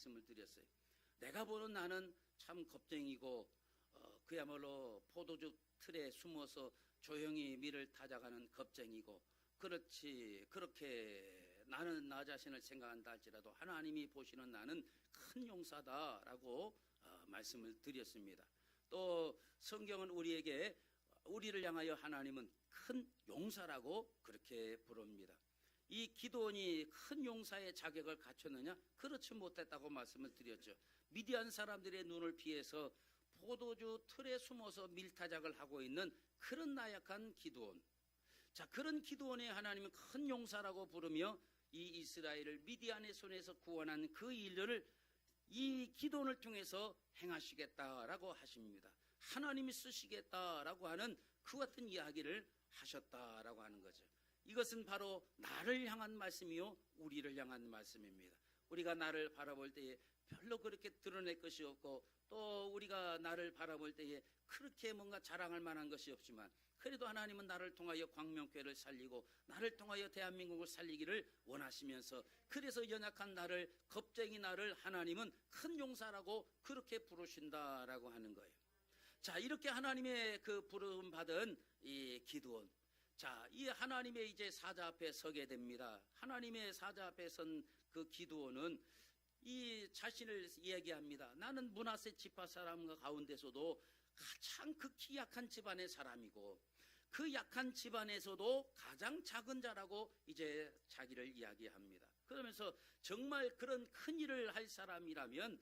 말씀을 드렸어요. 내가 보는 나는 참 겁쟁이고 그야말로 포도주 틀에 숨어서 조용히 밀을 타작하는 겁쟁이고, 그렇지, 그렇게 나는 나 자신을 생각한다 할지라도 하나님이 보시는 나는 큰 용사다라고 말씀을 드렸습니다. 또 성경은 우리를 향하여 하나님은 큰 용사라고 그렇게 부릅니다. 이 기드온이 큰 용사의 자격을 갖췄느냐? 그렇지 못했다고 말씀을 드렸죠. 미디안 사람들의 눈을 피해서 포도주 틀에 숨어서 밀타작을 하고 있는 그런 나약한 기드온. 자, 그런 기드온의 하나님은 큰 용사라고 부르며 이 이스라엘을 미디안의 손에서 구원한 그 일들을 이 기드온을 통해서 행하시겠다라고 하십니다. 하나님이 쓰시겠다라고 하는 그 같은 이야기를 하셨다라고 하는 거죠. 이것은 바로 나를 향한 말씀이요, 우리를 향한 말씀입니다. 우리가 나를 바라볼 때에 별로 그렇게 드러낼 것이 없고, 또 우리가 나를 바라볼 때에 그렇게 뭔가 자랑할 만한 것이 없지만, 그래도 하나님은 나를 통하여 광명교회를 살리고 나를 통하여 대한민국을 살리기를 원하시면서, 그래서 연약한 나를, 겁쟁이 나를 하나님은 큰 용사라고 그렇게 부르신다라고 하는 거예요. 자, 이렇게 하나님의 그 부름 받은 이 기드온, 자, 이 하나님의 이제 사자 앞에 서게 됩니다. 하나님의 사자 앞에 선 그 기드온은 이 자신을 이야기합니다. 나는 므낫세 지파 사람 가운데서도 가장 극히 약한 집안의 사람이고, 그 약한 집안에서도 가장 작은 자라고 이제 자기를 이야기합니다. 그러면서 정말 그런 큰 일을 할 사람이라면,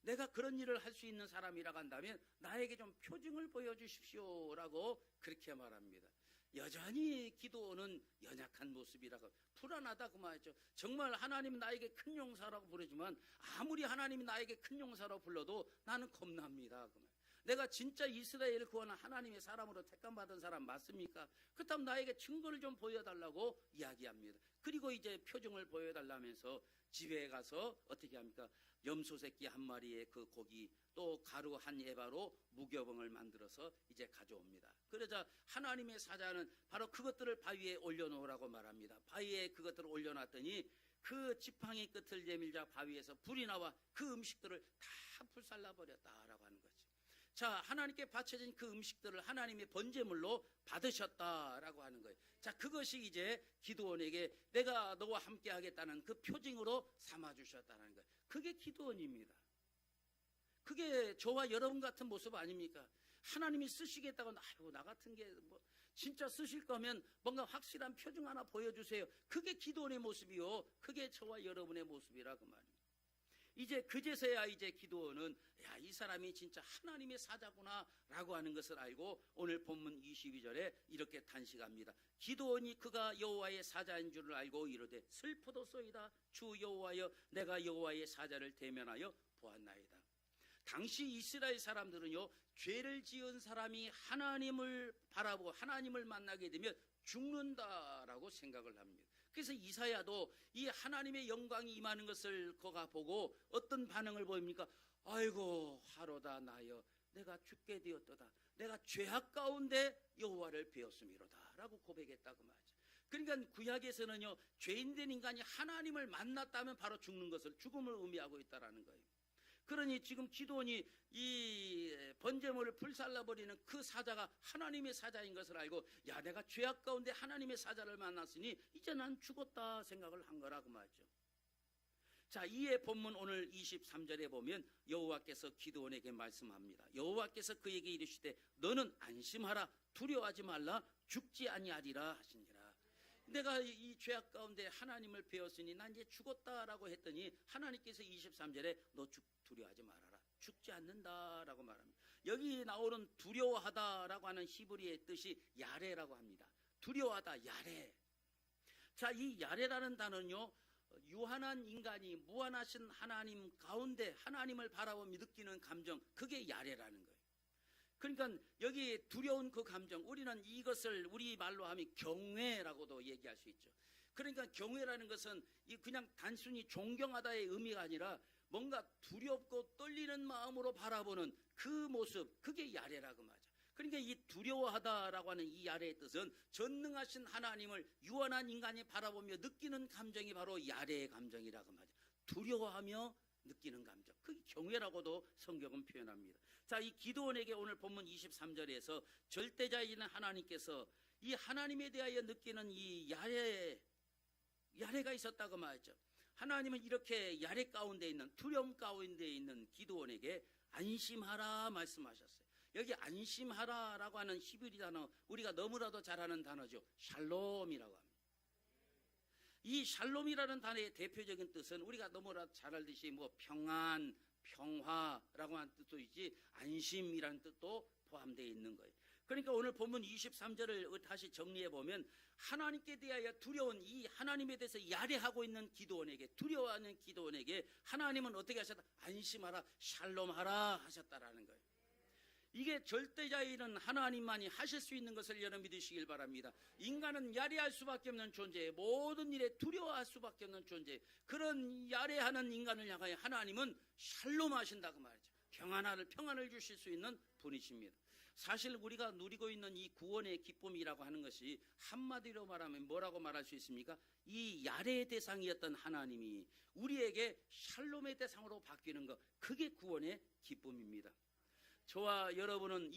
내가 그런 일을 할 수 있는 사람이라고 한다면 나에게 좀 표징을 보여주십시오라고 그렇게 말합니다. 여전히 기드온은 연약한 모습이라고, 불안하다고 말이죠. 정말 하나님은 나에게 큰 용사라고 부르지만 아무리 하나님이 나에게 큰 용사라고 불러도 나는 겁납니다. 내가 진짜 이스라엘을 구하는 하나님의 사람으로 택감받은 사람 맞습니까? 그렇다면 나에게 증거를 좀 보여달라고 이야기합니다. 그리고 이제 표정을 보여달라면서 집에 가서 어떻게 합니까? 염소 새끼 한 마리의 그 고기, 또 가루 한 에바로 무교병을 만들어서 이제 가져옵니다. 그러자 하나님의 사자는 바로 그것들을 바위에 올려놓으라고 말합니다. 바위에 그것들을 올려놨더니 그 지팡이 끝을 내밀자 바위에서 불이 나와 그 음식들을 다 불살라버렸다라고 하는 거죠. 자, 하나님께 바쳐진 그 음식들을 하나님의 번제물로 받으셨다라고 하는 거예요. 자, 그것이 이제 기드온에게 내가 너와 함께 하겠다는 그 표징으로 삼아주셨다는 거예요. 그게 기드온입니다. 그게 저와 여러분 같은 모습 아닙니까? 하나님이 쓰시겠다고, 아이고, 나 같은 게 뭐 진짜 쓰실 거면 뭔가 확실한 표징 하나 보여주세요. 그게 기드온의 모습이요, 그게 저와 여러분의 모습이라고 말입니다. 이제 그제서야 이제 기드온은 야, 이 사람이 진짜 하나님의 사자구나 라고 하는 것을 알고 오늘 본문 22절에 이렇게 단식합니다. 기드온이 그가 여호와의 사자인 줄을 알고 이르되 슬프도소이다. 주 여호와여, 내가 여호와의 사자를 대면하여 보았나이다. 당시 이스라엘 사람들은요, 죄를 지은 사람이 하나님을 바라보고 하나님을 만나게 되면 죽는다라고 생각을 합니다. 그래서 이사야도 이 하나님의 영광이 임하는 것을 그가 보고 어떤 반응을 보입니까? 아이고, 하로다 나여, 내가 죽게 되었도다. 내가 죄악 가운데 여호와를 배웠음이로다 라고 고백했다고 말이죠. 그러니까 구약에서는요, 죄인된 인간이 하나님을 만났다면 바로 죽는 것을, 죽음을 의미하고 있다는 거예요. 그러니 지금 기드온이 이 번제물을 불살라버리는 그 사자가 하나님의 사자인 것을 알고, 야, 내가 죄악 가운데 하나님의 사자를 만났으니 이제 난 죽었다 생각을 한 거라고 말이죠. 자, 이에 본문 오늘 23절에 보면 여호와께서 기드온에게 말씀합니다. 여호와께서 그에게 이르시되 너는 안심하라, 두려워하지 말라, 죽지 아니하리라 하시니라. 내가 이 죄악 가운데 하나님을 배웠으니 난 이제 죽었다라고 했더니 하나님께서 23절에 너 두려워하지 말아라, 죽지 않는다라고 말합니다. 여기 나오는 두려워하다라고 하는 히브리의 뜻이 야레라고 합니다. 두려워하다, 야레. 자, 이 야레라는 단어는요, 유한한 인간이 무한하신 하나님 가운데 하나님을 바라보며 느끼는 감정, 그게 야레라는 거예요. 그러니까 여기 두려운 그 감정, 우리는 이것을 우리 말로 하면 경외라고도 얘기할 수 있죠. 그러니까 경외라는 것은 그냥 단순히 존경하다의 의미가 아니라 뭔가 두렵고 떨리는 마음으로 바라보는 그 모습, 그게 야레라고 말이죠. 그러니까 이 두려워하다라고 하는 이 야레의 뜻은 전능하신 하나님을 유한한 인간이 바라보며 느끼는 감정이 바로 야레의 감정이라고 말이죠. 두려워하며 느끼는 감정, 그게 경외라고도 성경은 표현합니다. 자, 이 기드온에게 오늘 본문 23절에서 절대자이신 하나님께서 이 하나님에 대하여 느끼는 이 야레가 있었다고 말했죠. 하나님은 이렇게 야레 가운데 있는, 두려움 가운데 있는 기드온에게 안심하라 말씀하셨어요. 여기 안심하라라고 하는 히브리 단어, 우리가 너무나도 잘 아는 단어죠. 샬롬이라고 합니다. 이 샬롬이라는 단어의 대표적인 뜻은 우리가 너무나 잘 알듯이 뭐 평안, 평화라고 하는 뜻도 있지, 안심이라는 뜻도 포함되어 있는 거예요. 그러니까 오늘 본문 23절을 다시 정리해 보면, 하나님께 대하여 두려운 이 하나님에 대해서 야레하고 있는 기드온에게, 두려워하는 기드온에게 하나님은 어떻게 하셨다? 안심하라, 샬롬하라 하셨다라는 거예요. 이게 절대자이는 하나님만이 하실 수 있는 것을 여러분 믿으시길 바랍니다. 인간은 야레할 수밖에 없는 존재, 모든 일에 두려워할 수밖에 없는 존재, 그런 야레하는 인간을 향하여 하나님은 샬롬하신다고 말이죠. 평안을 주실 수 있는 분이십니다. 사실 우리가 누리고 있는 이 구원의 기쁨이라고 하는 것이 한마디로 말하면 뭐라고 말할 수 있습니까? 이 야레의 대상이었던 하나님이 우리에게 샬롬의 대상으로 바뀌는 것, 그게 구원의 기쁨입니다. 저와 여러분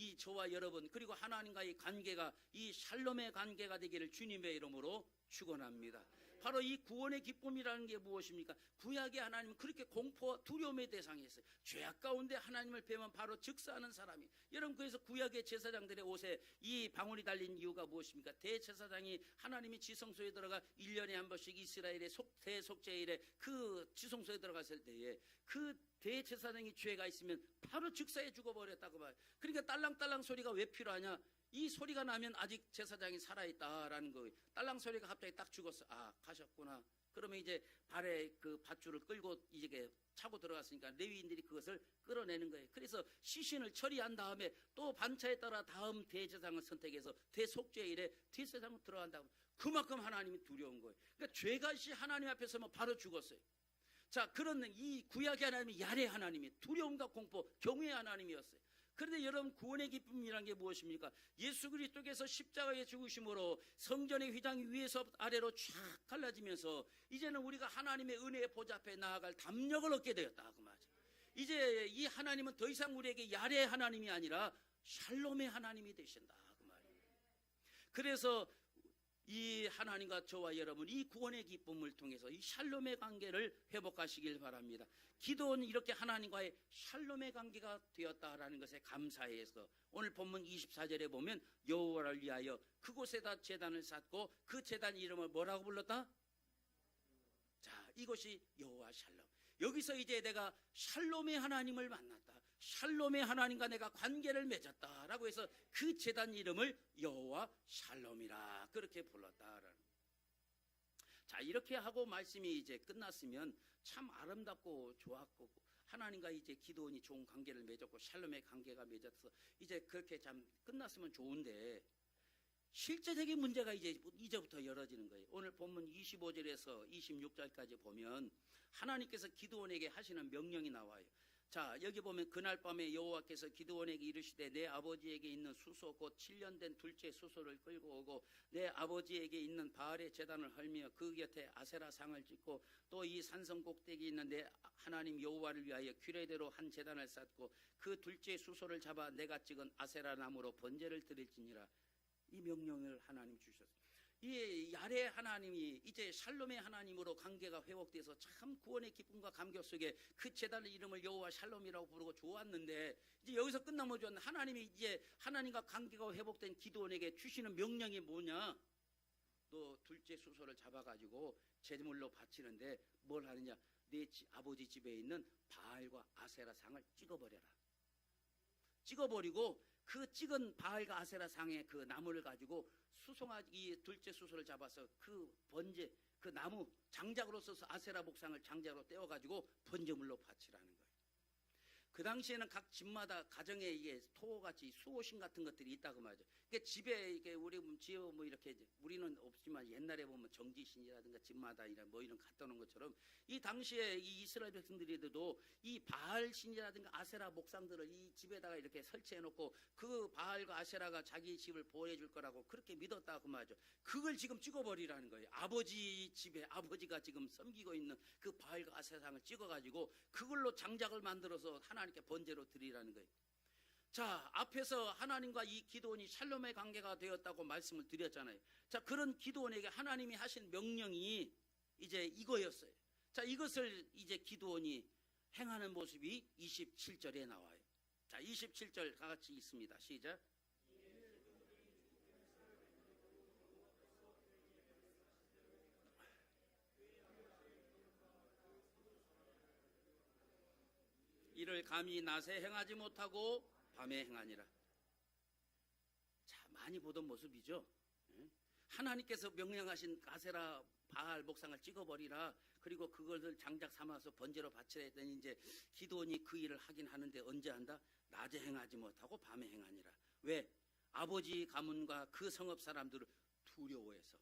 그리고 하나님과의 관계가 이 샬롬의 관계가 되기를 주님의 이름으로 축원합니다. 바로 이 구원의 기쁨이라는 게 무엇입니까? 구약의 하나님은 그렇게 공포와 두려움의 대상이었어요. 죄악 가운데 하나님을 뵈면 바로 즉사하는 사람이. 여러분, 그래서 구약의 제사장들의 옷에 이 방울이 달린 이유가 무엇입니까? 대제사장이 하나님이 지성소에 들어가 1년에 한 번씩 이스라엘의 대속죄일에 그 지성소에 들어갔을 때에 그 대제사장이 죄가 있으면 바로 즉사해 죽어버렸다고 봐요. 그러니까 딸랑딸랑 소리가 왜 필요하냐? 이 소리가 나면 아직 제사장이 살아있다라는 거예요. 딸랑 소리가 갑자기 딱 죽었어. 아, 가셨구나. 그러면 이제 발에 그 밧줄을 끌고 이제 차고 들어갔으니까 레위인들이 그것을 끌어내는 거예요. 그래서 시신을 처리한 다음에 또 반차에 따라 다음 대제사장을 선택해서 대속죄일에 대제사장으로 들어간다고. 그만큼 하나님이 두려운 거예요. 그러니까 죄가시 하나님 앞에 서면 바로 죽었어요. 자, 그런 이 구약의 하나님이 야레 하나님이 두려움과 공포, 경외의 하나님이었어요. 그런데 여러분, 구원의 기쁨이란 게 무엇입니까? 예수 그리스도께서 십자가에 죽으심으로 성전의 휘장이 위에서 아래로 쫙 갈라지면서 이제는 우리가 하나님의 은혜의 보좌 앞에 나아갈 담력을 얻게 되었다 그 말이죠. 이제 이 하나님은 더 이상 우리에게 야레 하나님이 아니라 샬롬의 하나님이 되신다 그 말이에요. 그래서 이 하나님과 저와 여러분, 이 구원의 기쁨을 통해서 이 샬롬의 관계를 회복하시길 바랍니다. 기도는 이렇게 하나님과의 샬롬의 관계가 되었다라는 것에 감사해서 오늘 본문 24절에 보면 여호와를 위하여 그곳에다 제단을 쌓고 그 제단 이름을 뭐라고 불렀다? 자, 이것이 여호와 샬롬. 여기서 이제 내가 샬롬의 하나님을 만났다, 샬롬의 하나님과 내가 관계를 맺었다라고 해서 그 제단 이름을 여호와 샬롬이라 그렇게 불렀다라는. 자, 이렇게 하고 말씀이 이제 끝났으면 참 아름답고 좋았고 하나님과 이제 기도원이 좋은 관계를 맺었고 샬롬의 관계가 맺어서 이제 그렇게 참 끝났으면 좋은데, 실제적인 문제가 이제부터 열어지는 거예요. 오늘 본문 25절에서 26절까지 보면 하나님께서 기드온에게 하시는 명령이 나와요. 자, 여기 보면 그날 밤에 여호와께서 기드온에게 이르시되 내 아버지에게 있는 수소 곧 7년 된 둘째 수소를 끌고 오고 내 아버지에게 있는 바알의 제단을 헐며 그 곁에 아세라 상을 짓고 또 이 산성 꼭대기에 있는 내 하나님 여호와를 위하여 규례대로 한 제단을 쌓고 그 둘째 수소를 잡아 내가 찍은 아세라 나무로 번제를 드릴지니라. 이 명령을 하나님 주셨어요. 이 야레 하나님이 이제 샬롬의 하나님으로 관계가 회복돼서 참 구원의 기쁨과 감격 속에 그 제단의 이름을 여호와 샬롬이라고 부르고 좋았는데, 이제 여기서 끝나면 좋았는데 하나님이 이제 하나님과 관계가 회복된 기드온에게 주시는 명령이 뭐냐? 너 둘째 수소를 잡아가지고 제물로 바치는데 뭘 하느냐? 네 아버지 집에 있는 바알과 아세라 상을 찍어버려라. 찍어버리고 그 찍은 바알과 아세라 상의 그 나무를 가지고 이 둘째 수소를 잡아서 그 번제, 그 나무 장작으로 써서 아세라 목상을 장작으로 떼어가지고 번제물로 바치라는 거예요. 그 당시에는 각 집마다 가정에 이게 토같이 수호신 같은 것들이 있다고 말이죠. 그러니까 집에 이게 우리 집에 뭐 이렇게 우리는 없지만 옛날에 보면 정지신이라든가 집마다 이런 뭐 이런 갖다 놓은 것처럼 이 당시에 이 이스라엘 백성들이도 이 바알 신이라든가 아세라 목상들을 이 집에다가 이렇게 설치해 놓고 그 바알과 아세라가 자기 집을 보호해 줄 거라고 그렇게 믿었다고 말이죠. 그걸 지금 찍어버리라는 거예요. 아버지 집에 아버지가 지금 섬기고 있는 그 바알과 아세라상을 찍어가지고 그걸로 장작을 만들어서 하나님께 번제로 드리라는 거예요. 자, 앞에서 하나님과 이 기드온이 샬롬의 관계가 되었다고 말씀을 드렸잖아요. 자, 그런 기드온에게 하나님이 하신 명령이 이제 이거였어요. 자, 이것을 이제 기드온이 행하는 모습이 27절에 나와요. 자, 27절 다 같이 있습니다. 시작. 이를 감히 낮에 행하지 못하고 밤에 행하니라. 자, 많이 보던 모습이죠. 하나님께서 명령하신 아세라 바알 목상을 찍어버리라. 그리고 그것을 장작 삼아서 번제로 바치라 했더니 이제 기드온이 그 일을 하긴 하는데 언제 한다? 낮에 행하지 못하고 밤에 행하니라. 왜? 아버지 가문과 그 성읍 사람들을 두려워해서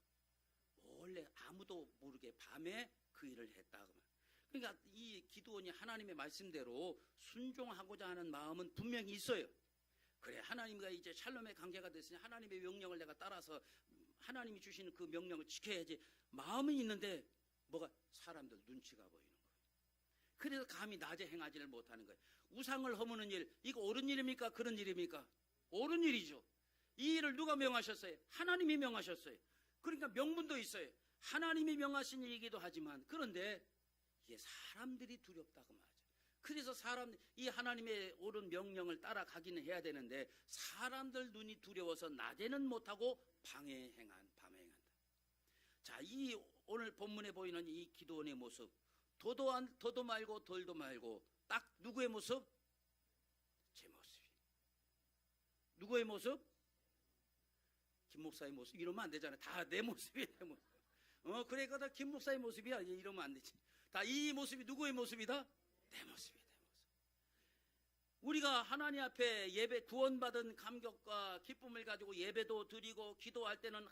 원래 아무도 모르게 밤에 그 일을 했다. 그러니까 이 기드온이 하나님의 말씀대로 순종하고자 하는 마음은 분명히 있어요. 그래, 하나님과 이제 샬롬의 관계가 됐으니 하나님의 명령을 내가 따라서 하나님이 주시는 그 명령을 지켜야지 마음은 있는데 뭐가 사람들 눈치가 보이는 거예요. 그래서 감히 낮에 행하지를 못하는 거예요. 우상을 허무는 일, 이거 옳은 일입니까? 그런 일입니까? 옳은 일이죠. 이 일을 누가 명하셨어요? 하나님이 명하셨어요. 그러니까 명분도 있어요. 하나님이 명하신 일이기도 하지만 그런데 이게 사람들이 두렵다고 말이죠. 그래서 이 하나님의 옳은 명령을 따라가기는 해야 되는데 사람들 눈이 두려워서 낮에는 못하고 밤에 행한다. 자, 이 오늘 본문에 보이는 이 기드온의 모습, 도도 말고 덜도 말고 딱 누구의 모습? 제 모습이. 누구의 모습? 김 목사의 모습. 이러면 안 되잖아요. 다 내 모습이 내 모습. 그러니까 다 김 목사의 모습이야. 이러면 안 되지. 다 이 모습이 누구의 모습이다? 내 모습이다. 우리가 하나님 앞에 예배 구원받은 감격과 기쁨을 가지고 예배도 드리고 기도할 때는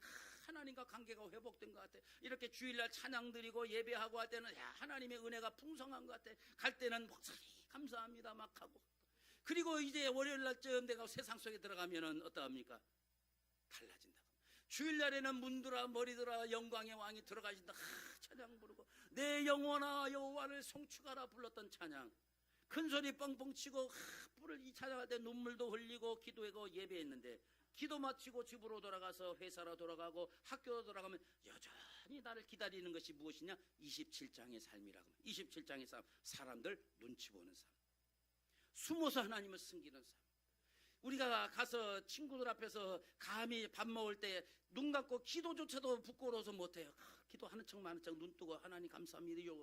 하나님과 관계가 회복된 것 같아. 이렇게 주일날 찬양 드리고 예배하고 할 때는 하나님의 은혜가 풍성한 것 같아. 갈 때는 목사님 감사합니다 막 하고. 그리고 이제 월요일날쯤 내가 세상 속에 들어가면은 어떠합니까? 달라진다. 주일날에는 문드라 머리들아 영광의 왕이 들어가신다. 찬양 부르고 내 영혼아 여호와를 송축하라 불렀던 찬양. 큰 소리 뻥뻥 치고 뿔을 이 찬양할 때 눈물도 흘리고 기도하고 예배했는데 기도 마치고 집으로 돌아가서 회사로 돌아가고 학교로 돌아가면 여전히 나를 기다리는 것이 무엇이냐? 27장의 삶이라고. 27장의 삶, 사람들 눈치 보는 삶, 숨어서 하나님을 섬기는 삶. 우리가 가서 친구들 앞에서 감히 밥 먹을 때 눈 감고 기도조차도 부끄러워서 못해요. 기도하는 척 마는 척 눈 뜨고 하나님 감사합니다.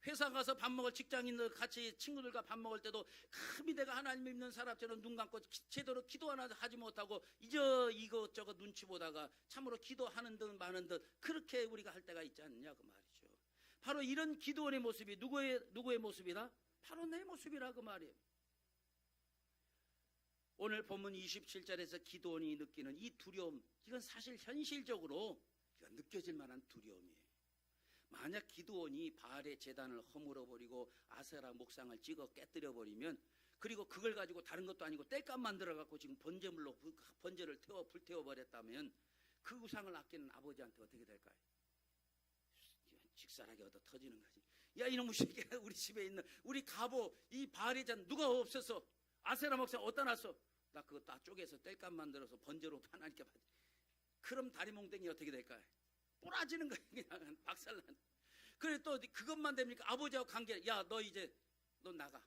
회사 가서 밥 먹을 직장인들 같이 친구들과 밥 먹을 때도 감히 내가 하나님 믿는 사람처럼 눈 감고 제대로 기도 하나 하지 못하고 이것저것 눈치 보다가 참으로 기도하는 듯 마는 듯 그렇게 우리가 할 때가 있지 않느냐 그 말이죠. 바로 이런 기도원의 모습이 누구의 모습이다? 바로 내 모습이라 그 말이에요. 오늘 본문 27절에서 기도원이 느끼는 이 두려움, 이건 사실 현실적으로 이건 느껴질 만한 두려움이에요. 만약 기드온이 바알의 제단을 허물어버리고 아세라 목상을 찍어 깨뜨려버리면 그리고 그걸 가지고 다른 것도 아니고 땔감 만들어갖고 지금 번제물로 번제를 불태워버렸다면 그 우상을 아끼는 아버지한테 어떻게 될까요? 직살하게 얻어 터지는 거지. 야 이놈의 새끼야, 우리 집에 있는 우리 갑오 이 바알의 제단 누가 없었어? 아세라 목상 어디다 놨어? 나 그거 다 쪼개서 땔감 만들어서 번제로 하나님께 받. 그럼 다리몽댕이 어떻게 될까요? 뿌라지는 거야. 그냥 박살난. 그래 또 그것만 됩니까? 아버지하고 관계. 야 너 이제 너 나가.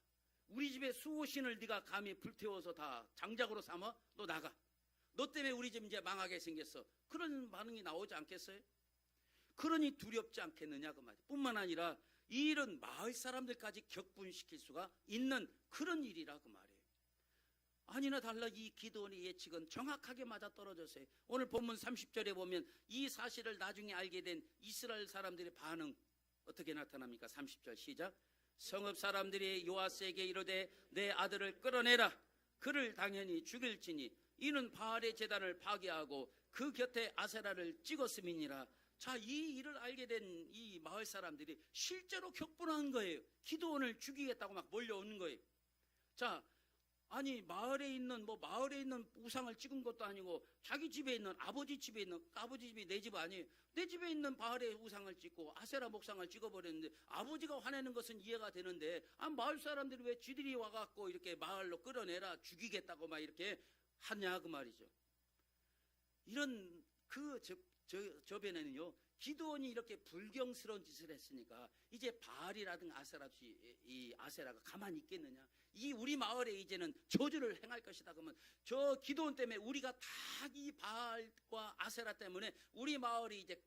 우리 집에 수호신을 네가 감히 불태워서 다 장작으로 삼아? 너 나가. 너 때문에 우리 집 이제 망하게 생겼어. 그런 반응이 나오지 않겠어요? 그러니 두렵지 않겠느냐 그 말이야. 뿐만 아니라 이 일은 마을 사람들까지 격분시킬 수가 있는 그런 일이라 그 말이에요. 아니나 달라 이 기드온의 예측은 정확하게 맞아떨어졌어요. 오늘 본문 30절에 보면 이 사실을 나중에 알게 된 이스라엘 사람들의 반응 어떻게 나타납니까? 30절 시작. 성읍 사람들이 요아스에게 이르되 내 아들을 끌어내라. 그를 당연히 죽일지니 이는 바알의 제단을 파괴하고 그 곁에 아세라를 찍었음이니라. 자, 이 일을 알게 된 이 마을 사람들이 실제로 격분한 거예요. 기드온을 죽이겠다고 막 몰려오는 거예요. 자, 아니 마을에 있는 우상을 찍은 것도 아니고 자기 집에 있는 아버지 집이 내 집 아니에요. 내 집에 있는 바알의 우상을 찍고 아세라 목상을 찍어버렸는데 아버지가 화내는 것은 이해가 되는데 마을 사람들이 왜 쥐들이 와갖고 이렇게 마을로 끌어내라 죽이겠다고 막 이렇게 하냐 그 말이죠. 이런 그 저변에는요 기드온이 이렇게 불경스러운 짓을 했으니까 이제 바알이라든가 아세라가 가만히 있겠느냐. 이 우리 마을에 이제는 저주를 행할 것이다. 그러면 저 기드온 때문에 우리가 다 이 바알과 아세라 때문에 우리 마을이 이제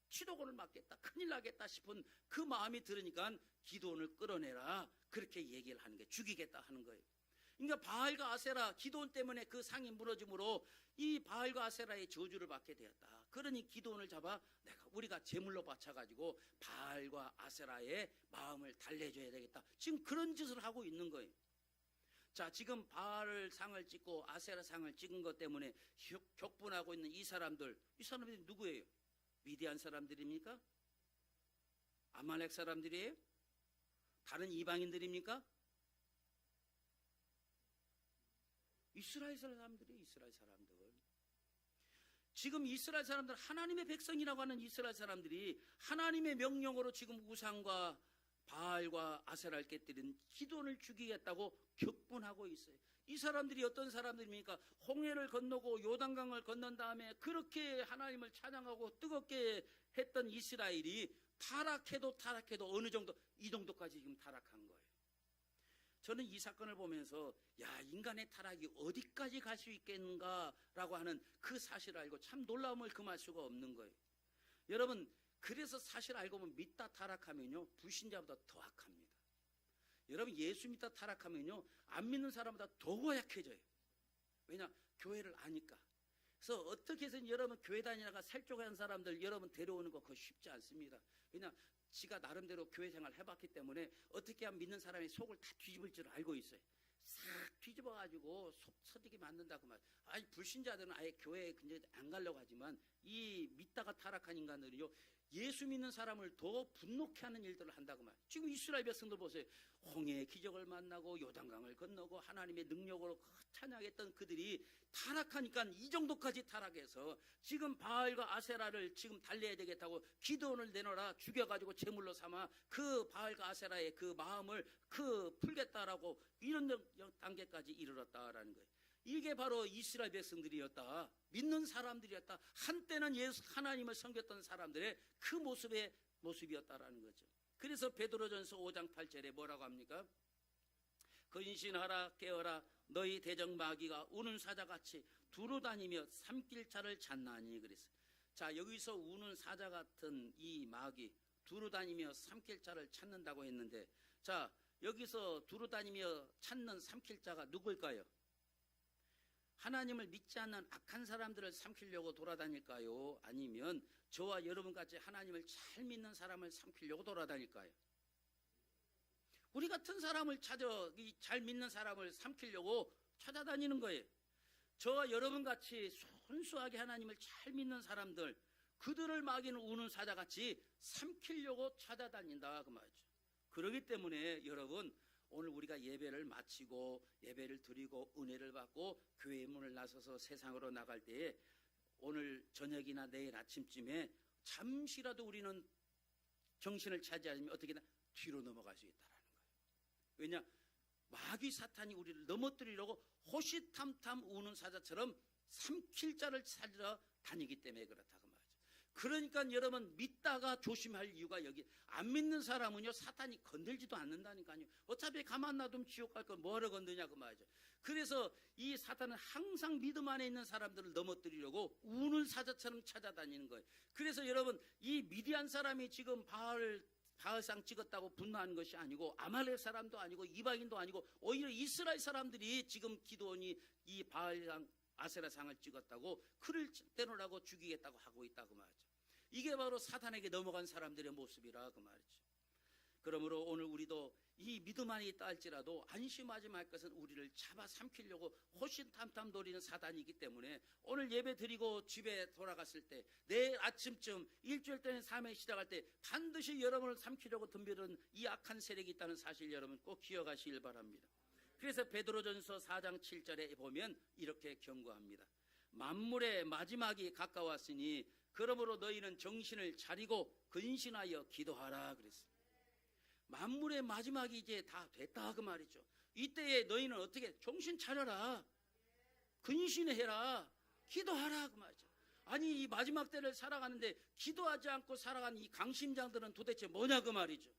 치도곤을 맞겠다, 큰일 나겠다 싶은 그 마음이 들으니까 기드온을 끌어내라 그렇게 얘기를 하는 게 죽이겠다 하는 거예요. 그러니까 바알과 아세라 기드온 때문에 그 상이 무너짐으로 이 바알과 아세라의 저주를 받게 되었다. 그러니 기드온을 잡아 우리가 제물로 바쳐가지고 바알과 아세라의 마음을 달래줘야 되겠다. 지금 그런 짓을 하고 있는 거예요. 자, 지금 바알 상을 찍고 아세라 상을 찍은 것 때문에 격분하고 있는 이 사람들이 누구예요? 미디안 사람들입니까? 아말렉 사람들이에요? 다른 이방인들입니까? 이스라엘 사람들이에요. 이스라엘 사람들. 지금 이스라엘 사람들, 하나님의 백성이라고 하는 이스라엘 사람들이 하나님의 명령으로 지금 우상과 바알과 아세라를 깨뜨린 기드온을 죽이겠다고 격분하고 있어요. 이 사람들이 어떤 사람들입니까? 홍해를 건너고 요단강을 건넌 다음에 그렇게 하나님을 찬양하고 뜨겁게 했던 이스라엘이 타락해도 어느 정도, 이 정도까지 지금 타락한 거예요. 저는 이 사건을 보면서 인간의 타락이 어디까지 갈 수 있겠는가라고 하는 그 사실을 알고 참 놀라움을 금할 수가 없는 거예요. 여러분, 그래서 사실 알고 보면 믿다 타락하면요 불신자보다 더 악합니다. 여러분, 예수 믿다 타락하면요 안 믿는 사람보다 더 고약해져요. 왜냐? 교회를 아니까. 그래서 어떻게 해서 여러분 교회 다니다가 살쪄가는 사람들 여러분 데려오는 거 그거 쉽지 않습니다. 왜냐? 지가 나름대로 교회 생활 해봤기 때문에 어떻게 하면 믿는 사람의 속을 다 뒤집을 줄 알고 있어요. 싹 뒤집어가지고 속 서디게 만든다고 말. 아니 불신자들은 아예 교회에 굉장히 안 가려고 하지만 이 믿다가 타락한 인간들이요 예수 믿는 사람을 더 분노케 하는 일들을 한다고 말. 지금 이스라엘 백성들 보세요. 홍해의 기적을 만나고 요단강을 건너고 하나님의 능력으로 찬양했던 그들이 타락하니까 이 정도까지 타락해서 지금 바알과 아세라를 지금 달래야 되겠다고 기드온을 내놓으라 죽여가지고 제물로 삼아 그 바알과 아세라의 그 마음을 풀겠다라고 이런 단계까지 이르렀다라는 거예요. 이게 바로 이스라엘 백성들이었다. 믿는 사람들이었다. 한때는 하나님을 섬겼던 사람들의 그 모습이었다라는 거죠. 그래서 베드로전서 5장 8절에 뭐라고 합니까? 근신하라 깨어라 너희 대적 마귀가 우는 사자같이 두루다니며 삼킬자를 찾나니 그랬어요. 자, 여기서 우는 사자 같은 이 마귀 두루다니며 삼킬자를 찾는다고 했는데, 자, 여기서 두루다니며 찾는 삼킬자가 누굴까요? 하나님을 믿지 않는 악한 사람들을 삼키려고 돌아다닐까요? 아니면 저와 여러분같이 하나님을 잘 믿는 사람을 삼키려고 돌아다닐까요? 우리 같은 사람을 잘 믿는 사람을 삼키려고 찾아다니는 거예요. 저와 여러분같이 순수하게 하나님을 잘 믿는 사람들, 그들을 마귀는 우는 사자같이 삼키려고 찾아다닌다 그 말이죠. 그렇기 때문에 여러분, 오늘 우리가 예배를 마치고 예배를 드리고 은혜를 받고 교회의 문을 나서서 세상으로 나갈 때에 오늘 저녁이나 내일 아침쯤에 잠시라도 우리는 정신을 차지하면 어떻게나 뒤로 넘어갈 수 있다라는 거예요. 왜냐? 마귀 사탄이 우리를 넘어뜨리려고 호시탐탐 우는 사자처럼 삼킬 자를 찾으러 다니기 때문에 그렇다고 말이죠. 그러니까 여러분 믿다가 조심할 이유가 여기, 안 믿는 사람은요 사탄이 건들지도 않는다니까요. 어차피 가만 놔두면 지옥 갈 걸 뭐하러 건드냐 그 말이죠. 그래서 이 사탄은 항상 믿음 안에 있는 사람들을 넘어뜨리려고 우는 사자처럼 찾아다니는 거예요. 그래서 여러분, 이 미디안 사람이 지금 바알상 찍었다고 분노하는 것이 아니고 아말렉 사람도 아니고 이방인도 아니고 오히려 이스라엘 사람들이 지금 기드온이 이 바알상 아세라상을 찍었다고 그를 떼놓으라고 죽이겠다고 하고 있다고 말이죠. 이게 바로 사탄에게 넘어간 사람들의 모습이라 그 말이죠. 그러므로 오늘 우리도 이 믿음 안에 있다 할지라도 안심하지 말 것은 우리를 잡아 삼키려고 호신탐탐 노리는 사단이기 때문에 오늘 예배 드리고 집에 돌아갔을 때 내일 아침쯤 일주일 동안 삶을 시작할 때 반드시 여러분을 삼키려고 덤비는 이 악한 세력이 있다는 사실 여러분 꼭 기억하시길 바랍니다. 그래서 베드로전서 4장 7절에 보면 이렇게 경고합니다. 만물의 마지막이 가까웠으니 그러므로 너희는 정신을 차리고 근신하여 기도하라 그랬습니다. 만물의 마지막이 이제 다 됐다 그 말이죠. 이때에 너희는 어떻게 정신 차려라, 근신해라, 기도하라 그 말이죠. 아니 이 마지막 때를 살아가는데 기도하지 않고 살아가는 이 강심장들은 도대체 뭐냐 그 말이죠.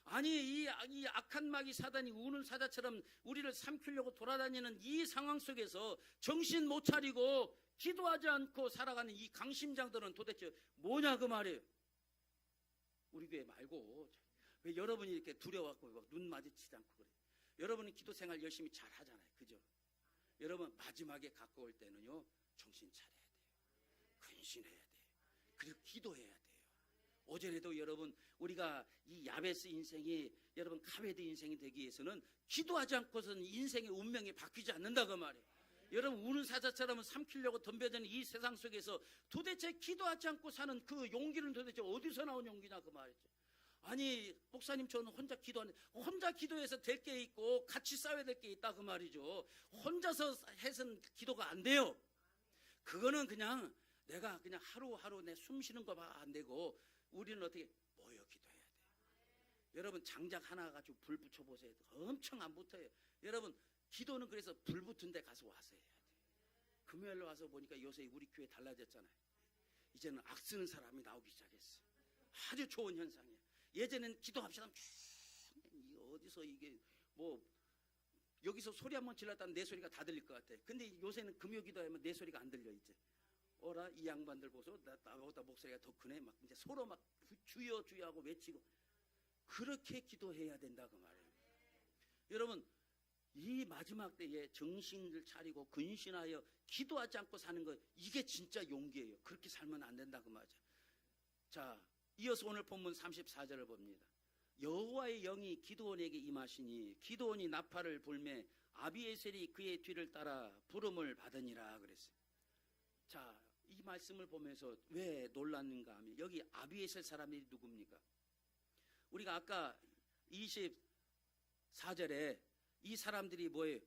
아니 이 악한 마귀 사단이 우는 사자처럼 우리를 삼키려고 돌아다니는 이 상황 속에서 정신 못 차리고 기도하지 않고 살아가는 이 강심장들은 도대체 뭐냐 그 말이에요. 우리 교회 말고 왜 여러분이 이렇게 두려워갖고 눈 마주치지 않고 그래요? 여러분은 기도 생활 열심히 잘 하잖아요. 그죠? 여러분 마지막에 가까울 때는요 정신 차려야 돼요. 근신해야 돼요. 그리고 기도해야 돼요. 오전에도 여러분 우리가 이 야베스 인생이 여러분 카베드 인생이 되기 위해서는 기도하지 않고서는 인생의 운명이 바뀌지 않는다 그 말이에요. 여러분 우는 사자처럼 삼키려고 덤벼드는 이 세상 속에서 도대체 기도하지 않고 사는 그 용기는 도대체 어디서 나온 용기냐 그 말이죠. 아니 목사님 저는 혼자 기도하는데 혼자 기도해서 될 게 있고 같이 싸워야 될 게 있다 그 말이죠. 혼자서 해서는 기도가 안 돼요. 그거는 그냥 내가 그냥 하루하루 내 숨 쉬는 거 봐 안 되고 우리는 어떻게 모여 기도해야 돼요. 여러분 장작 하나 가지고 불 붙여보세요. 엄청 안 붙어요. 여러분 기도는 그래서 불 붙은 데 가서 와서 해야 돼요. 금요일로 와서 보니까 요새 우리 교회 달라졌잖아요. 이제는 악 쓰는 사람이 나오기 시작했어요. 아주 좋은 현상이에요. 예전에는 기도합시다 어디서 이게 뭐 여기서 소리 한번 질렀다면 내 소리가 다 들릴 것 같아. 근데 요새는 금요 기도하면 내 소리가 안 들려. 이제 어라 이 양반들 보소 나보다 목소리가 더 크네. 막 이제 서로 막 주여 주여 하고 외치고 그렇게 기도해야 된다 그 말이에요. 여러분 이 마지막 때에 정신을 차리고 근신하여 기도하지 않고 사는 거 이게 진짜 용기예요. 그렇게 살면 안 된다 그 말이죠. 자 이어서 오늘 본문 34절을 봅니다. 여호와의 영이 기드온에게 임하시니 기드온이 나팔을 불매 아비에셀이 그의 뒤를 따라 부름을 받으니라 그랬어요. 자, 이 말씀을 보면서 왜 놀랐는가 하면 여기 아비에셀 사람들이 누굽니까? 우리가 아까 24절에 이 사람들이 뭐예요?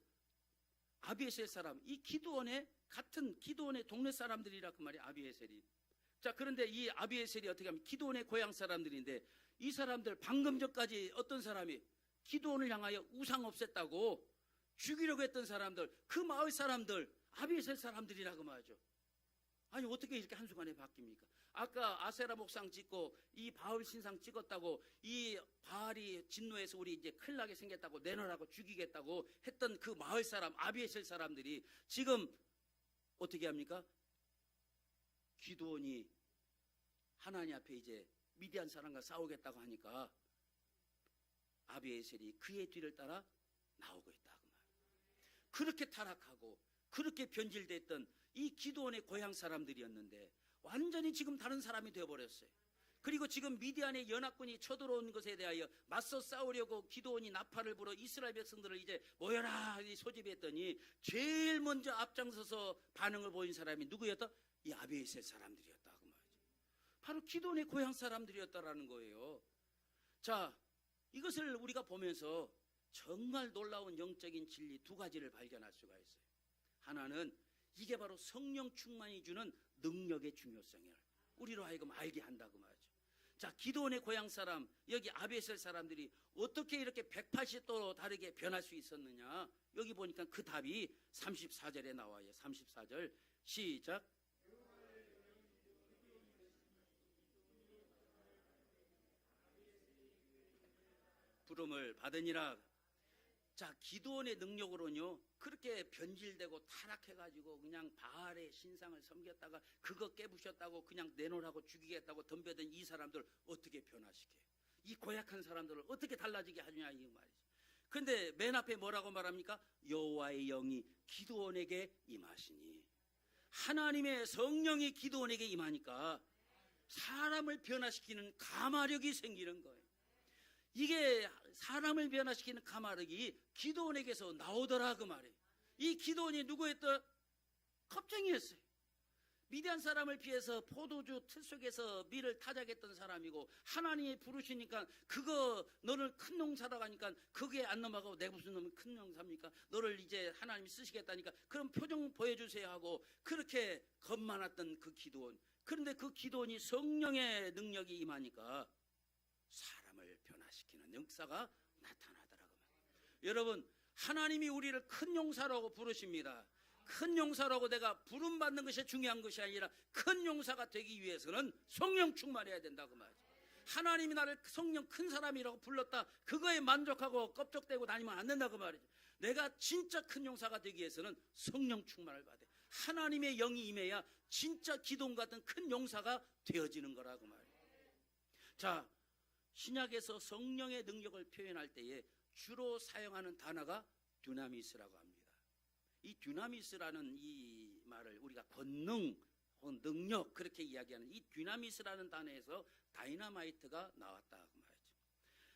아비에셀 사람, 이 기드온의 같은 기드온의 동네 사람들이라 그 말이에요. 아비에셀이. 자, 그런데 이 아비에셀이 어떻게 하면 기드온의 고향 사람들인데 이 사람들 방금 전까지 어떤 사람이 기드온을 향하여 우상 없앴다고 죽이려고 했던 사람들, 그 마을 사람들 아비에셀 사람들이라고 말이죠. 아니 어떻게 이렇게 한순간에 바뀝니까? 아까 아세라 목상 찍고 이 바알 신상 찍었다고 이 바알이 진노해서 우리 이제 큰일 나게 생겼다고 내놓으라고 죽이겠다고 했던 그 마을 사람 아비에셀 사람들이 지금 어떻게 합니까? 기드온이 하나님 앞에 이제 미디안 사람과 싸우겠다고 하니까 아비에셀이 그의 뒤를 따라 나오고 있다 그 말. 그렇게 타락하고 그렇게 변질됐던 이 기드온의 고향 사람들이었는데 완전히 지금 다른 사람이 되어버렸어요. 그리고 지금 미디안의 연합군이 쳐들어온 것에 대하여 맞서 싸우려고 기드온이 나팔을 불어 이스라엘 백성들을 이제 모여라 소집했더니 제일 먼저 앞장서서 반응을 보인 사람이 누구였다? 이 아비에셀 사람들이었다 그 말이죠. 바로 기드온의 고향 사람들이었다라는 거예요. 자, 이것을 우리가 보면서 정말 놀라운 영적인 진리 두 가지를 발견할 수가 있어요. 하나는 이게 바로 성령 충만이 주는 능력의 중요성을 우리로 하여금 알게 한다고 말이죠. 자, 기드온의 고향 사람, 여기 아비에셀 사람들이 어떻게 이렇게 180도로 다르게 변할 수 있었느냐? 여기 보니까 그 답이 34절에 나와요. 34절 시작. 부름을 받으니라. 자, 기드온의 능력으로는요 그렇게 변질되고 타락해가지고 그냥 바알의 신상을 섬겼다가 그거 깨부셨다고 그냥 내놓으라고 죽이겠다고 덤벼든 이 사람들 어떻게 변화시켜요? 이 고약한 사람들을 어떻게 달라지게 하느냐 이 말이죠. 근데 맨 앞에 뭐라고 말합니까? 여호와의 영이 기드온에게 임하시니. 하나님의 성령이 기드온에게 임하니까 사람을 변화시키는 가마력이 생기는 거예요. 이게 사람을 변화시키는 가마르기 기드온에게서 나오더라 그 말이에요. 이 기드온이 누구였더? 겁쟁이였어요. 미디안 사람을 피해서 포도주 틀 속에서 밀을 타작했던 사람이고, 하나님이 부르시니까 그거 너를 큰 용사라고 하니까 그게 안 넘어가고 내가 무슨 놈이 큰 용사입니까? 너를 이제 하나님이 쓰시겠다니까 그럼 표정 보여주세요 하고 그렇게 겁 많았던 그 기드온. 그런데 그 기드온이 성령의 능력이 임하니까 사람을 변화시키는 역사가 나타나더라고요. 여러분, 하나님이 우리를 큰 용사라고 부르십니다. 큰 용사라고 내가 부름받는 것이 중요한 것이 아니라 큰 용사가 되기 위해서는 성령 충만해야 된다 그 말이죠. 하나님이 나를 성령 큰 사람이라고 불렀다, 그거에 만족하고 껍적대고 다니면 안 된다 그 말이죠. 내가 진짜 큰 용사가 되기 위해서는 성령 충만을 받아야, 하나님의 영이 임해야 진짜 기도원 같은 큰 용사가 되어지는 거라고 말이에요. 자, 신약에서 성령의 능력을 표현할 때에 주로 사용하는 단어가 듀나미스라고 합니다. 이 듀나미스라는 이 말을 우리가 권능 혹은 능력 그렇게 이야기하는 이 듀나미스라는 단어에서 다이너마이트가 나왔다 그 말이죠.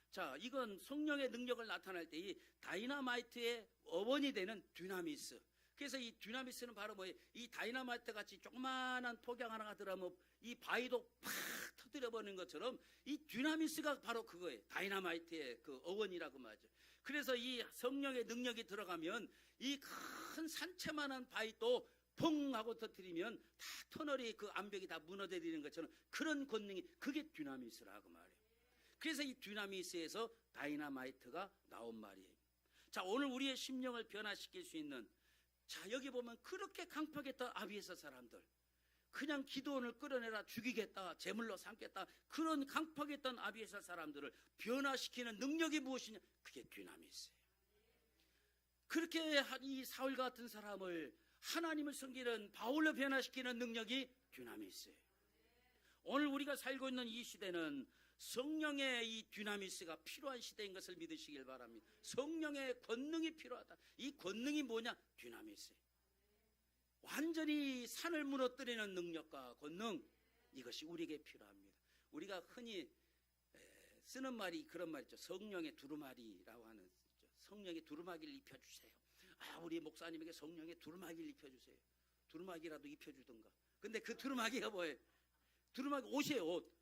자, 이건 성령의 능력을 나타낼 때 이 다이너마이트의 어원이 되는 듀나미스. 그래서 이 듀나미스는 바로 뭐예요? 이 다이너마이트 같이 조그마한 폭양 하나가 들어가면 이 바위도 팍 터뜨려버리는 것처럼 이 듀나미스가 바로 그거예요. 다이너마이트의 그 어원이라고 말이죠. 그래서 이 성령의 능력이 들어가면 이 큰 산채만한 바위도 펑 하고 터뜨리면 다 터널이 그 암벽이 다 무너져버리는 것처럼 그런 권능이, 그게 듀나미스라고 말이에요. 그래서 이 듀나미스에서 다이너마이트가 나온 말이에요. 자, 오늘 우리의 심령을 변화시킬 수 있는, 자, 여기 보면 그렇게 강팍했던 아비에서 사람들, 그냥 기드온을 끌어내라 죽이겠다 제물로 삼겠다 그런 강팍했던 아비에서 사람들을 변화시키는 능력이 무엇이냐? 그게 듀나미스예요. 그렇게 이 사울 같은 사람을 하나님을 섬기는 바울로 변화시키는 능력이 듀나미스예요. 오늘 우리가 살고 있는 이 시대는 성령의 이 듀나미스가 필요한 시대인 것을 믿으시길 바랍니다. 성령의 권능이 필요하다. 이 권능이 뭐냐? 듀나미스예요. 완전히 산을 무너뜨리는 능력과 권능, 이것이 우리에게 필요합니다. 우리가 흔히 쓰는 말이 그런 말이죠. 성령의 두루마리라고 하는, 성령의 두루마기를 입혀주세요. 아, 우리 목사님에게 성령의 두루마기를 입혀주세요. 두루마기라도 입혀주던가. 근데 그 두루마기가 뭐예요? 두루마기 옷이에요, 옷.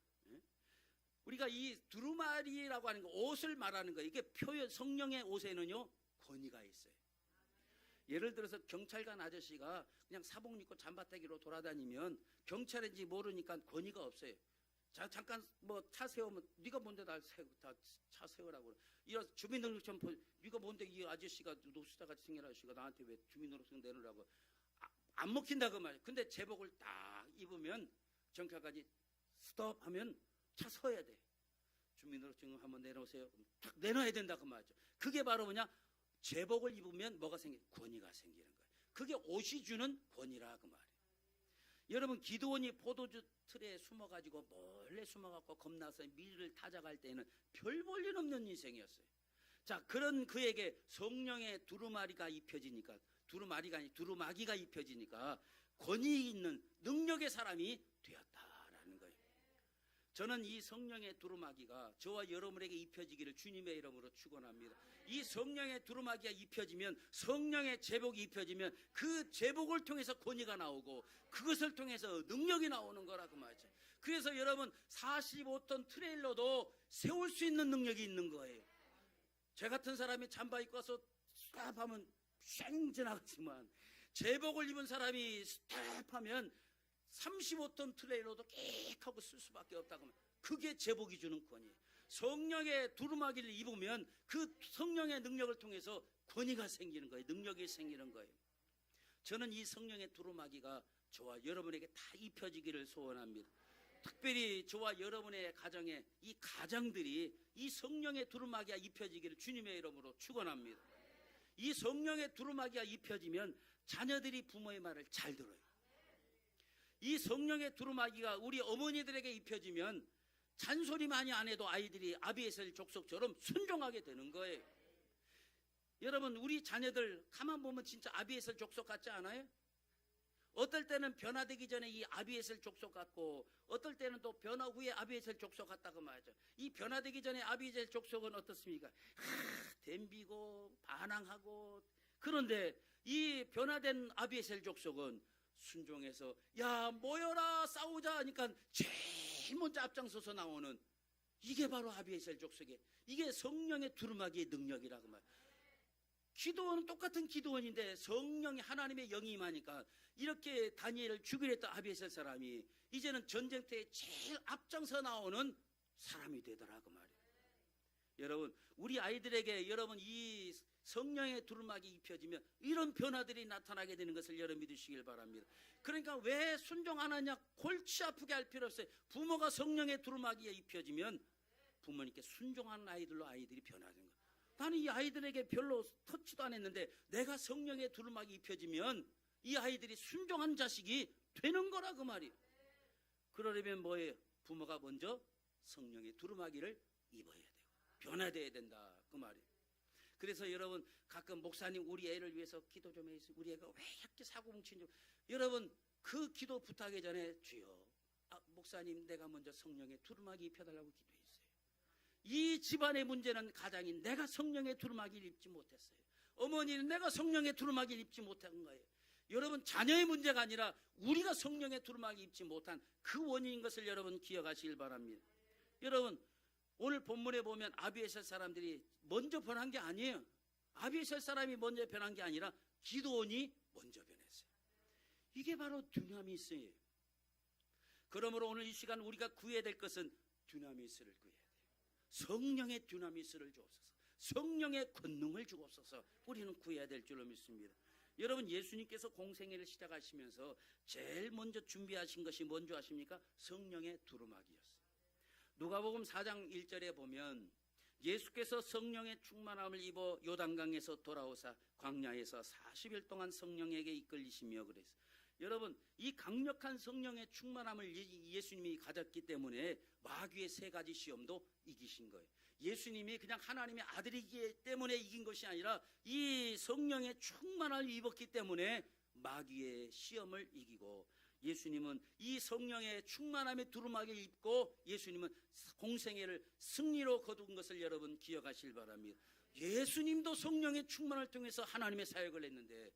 우리가 이 두루마리라고 하는 거, 옷을 말하는 거예요. 이게 표현, 성령의 옷에는요 권위가 있어요. 예를 들어서 경찰관 아저씨가 그냥 사복 입고 잠바따기로 돌아다니면 경찰인지 모르니까 권위가 없어요. 자, 잠깐 뭐 차 세우면 네가 뭔데 날 차 세우라고 그래. 이런 주민등록증 네가 뭔데 이 아저씨가 노숙자같이 생긴 아저씨가 나한테 왜 주민등록증 내놓으라고. 안 먹힌다 그 말이야. 근데 제복을 딱 입으면 경찰관이 스톱 하면 차 서야 돼. 주민등록증 한번 내놓으세요. 딱 내놔야 된다 그 말이죠. 그게 바로 뭐냐? 제복을 입으면 뭐가 생겨? 권위가 생기는 거예요. 그게 옷이 주는 권위라 그 말이에요. 여러분, 기드온이 포도주 틀에 숨어가지고 몰래 숨어갖고 겁나서 밀을 타작할 때는 별 볼 일 없는 인생이었어요. 자, 그런 그에게 성령의 두루마리가 입혀지니까, 두루마리가 아니 두루마기가 입혀지니까 권위 있는 능력의 사람이 되었다라는 거예요. 저는 이 성령의 두루마기가 저와 여러분에게 입혀지기를 주님의 이름으로 축원합니다. 이 성령의 두루마기가 입혀지면, 성령의 제복이 입혀지면 그 제복을 통해서 권위가 나오고 그것을 통해서 능력이 나오는 거라고 말이죠. 그래서 여러분, 45톤 트레일러도 세울 수 있는 능력이 있는 거예요. 저 같은 사람이 잠바 입고 와서 스탑하면 쉥 지나가지만, 제복을 입은 사람이 스탑하면 35톤 트레일러도 끽 하고 쓸 수밖에 없다고 하면, 그게 제복이 주는 권위예요. 성령의 두루마기를 입으면 그 성령의 능력을 통해서 권위가 생기는 거예요. 능력이 생기는 거예요. 저는 이 성령의 두루마기가 저와 여러분에게 다 입혀지기를 소원합니다. 특별히 저와 여러분의 가정에 이 가장들이 이 성령의 두루마기가 입혀지기를 주님의 이름으로 축원합니다. 이 성령의 두루마기가 입혀지면 자녀들이 부모의 말을 잘 들어요. 이 성령의 두루마기가 우리 어머니들에게 입혀지면 잔소리 많이 안 해도 아이들이 아비에셀 족속처럼 순종하게 되는 거예요. 여러분, 우리 자녀들 가만 보면 진짜 아비에셀 족속 같지 않아요? 어떨 때는 변화되기 전에 이 아비에셀 족속 같고 어떨 때는 또 변화 후에 아비에셀 족속 같다고 말하죠. 이 변화되기 전에 아비에셀 족속은 어떻습니까? 덤비고 반항하고. 그런데 이 변화된 아비에셀 족속은 순종해서 야 모여라 싸우자 하니까 제일 먼저 앞장서서 나오는, 이게 바로 아비에셀 족속의, 이게 성령의 두루마기의 능력이라고 말이에요. 기도원은 똑같은 기도원인데 성령이, 하나님의 영이 임하니까 이렇게 다니엘을 죽이려 했던 아비에셀 사람이 이제는 전쟁터에 제일 앞장서 나오는 사람이 되더라고 말이에요. 여러분, 우리 아이들에게 여러분 이 성령의 두루마기 입혀지면 이런 변화들이 나타나게 되는 것을 여러분 믿으시길 바랍니다. 그러니까 왜 순종 안 하냐, 골치 아프게 할 필요 없어요. 부모가 성령의 두루마기에 입혀지면 부모님께 순종하는 아이들로 아이들이 변하는 거예요. 나는 이 아이들에게 별로 터치도 안 했는데 내가 성령의 두루마기 입혀지면 이 아이들이 순종한 자식이 되는 거라 그 말이에요. 그러려면 뭐예요? 부모가 먼저 성령의 두루마기를 입어야 되고 변화되어야 된다 그 말이에요. 그래서 여러분 가끔 목사님 우리 애를 위해서 기도 좀 해주세요. 우리 애가 왜 이렇게 사고뭉치는지. 여러분 그 기도 부탁하기 전에 주여, 목사님 내가 먼저 성령의 두루마기 입혀달라고 기도했어요. 이 집안의 문제는 가장인 내가 성령의 두루마기를 입지 못했어요. 어머니는 내가 성령의 두루마기를 입지 못한 거예요. 여러분 자녀의 문제가 아니라 우리가 성령의 두루마기 입지 못한 그 원인인 것을 여러분 기억하시길 바랍니다. 여러분 오늘 본문에 보면 아비에셀 사람들이 먼저 변한 게 아니에요. 아비에셀 사람이 먼저 변한 게 아니라 기드온이 먼저 변했어요. 이게 바로 두나미스예요. 그러므로 오늘 이 시간 우리가 구해야 될 것은 두나미스를 구해야 돼요. 성령의 두나미스를 주옵소서, 성령의 권능을 주옵소서. 우리는 구해야 될 줄로 믿습니다. 여러분 예수님께서 공생애를 시작하시면서 제일 먼저 준비하신 것이 뭔지 아십니까? 성령의 두루마기였어요. 누가복음 4장 1절에 보면 예수께서 성령의 충만함을 입어 요단강에서 돌아오사 광야에서 40일 동안 성령에게 이끌리시며 그랬어요. 여러분 이 강력한 성령의 충만함을 예수님이 가졌기 때문에 마귀의 세 가지 시험도 이기신 거예요. 예수님이 그냥 하나님의 아들이기 때문에 이긴 것이 아니라 이 성령의 충만함을 입었기 때문에 마귀의 시험을 이기고, 예수님은 이 성령의 충만함의 두루마기를 입고 예수님은 공생애를 승리로 거둔 것을 여러분 기억하실 바랍니다. 예수님도 성령의 충만을 통해서 하나님의 사역을 했는데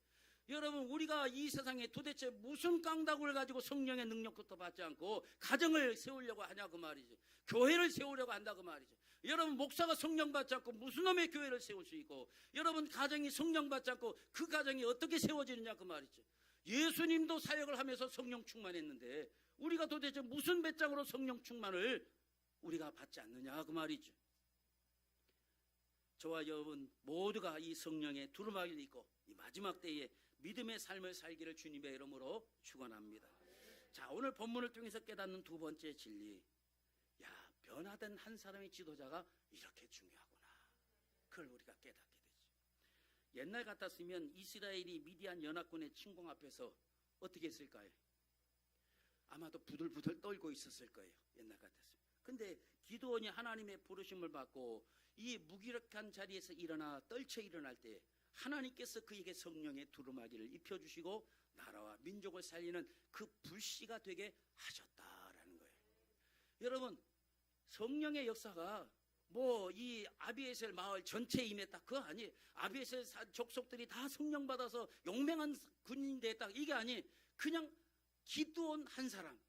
여러분 우리가 이 세상에 도대체 무슨 깡다구를 가지고 성령의 능력부터 받지 않고 가정을 세우려고 하냐고 말이죠. 교회를 세우려고 한다고 말이죠. 여러분 목사가 성령 받지 않고 무슨 놈의 교회를 세울 수 있고, 여러분 가정이 성령 받지 않고 그 가정이 어떻게 세워지느냐 그 말이죠. 예수님도 사역을 하면서 성령 충만했는데 우리가 도대체 무슨 배짱으로 성령 충만을 우리가 받지 않느냐 그 말이죠. 저와 여러분 모두가 이 성령의 두루마기를 입고 이 마지막 때에 믿음의 삶을 살기를 주님의 이름으로 축원합니다. 자, 오늘 본문을 통해서 깨닫는 두 번째 진리, 야, 변화된 한 사람의 지도자가 이렇게 중요하구나. 그걸 우리가 깨닫게 되죠. 옛날 같았으면 이스라엘이 미디안 연합군의 침공 앞에서 어떻게 했을까요? 아마도 부들부들 떨고 있었을 거예요. 옛날 같았으면. 근데 기드온이 하나님의 부르심을 받고 이 무기력한 자리에서 일어나 떨쳐 일어날 때 하나님께서 그에게 성령의 두루마기를 입혀주시고 나라와 민족을 살리는 그 불씨가 되게 하셨다라는 거예요. 여러분 성령의 역사가 뭐 이 아비에셀 마을 전체에 임했다 그거 아니에요. 아비에셀 족속들이 다 성령 받아서 용맹한 군인이 됐다 이게 아니에요. 그냥 기드온 한 사람,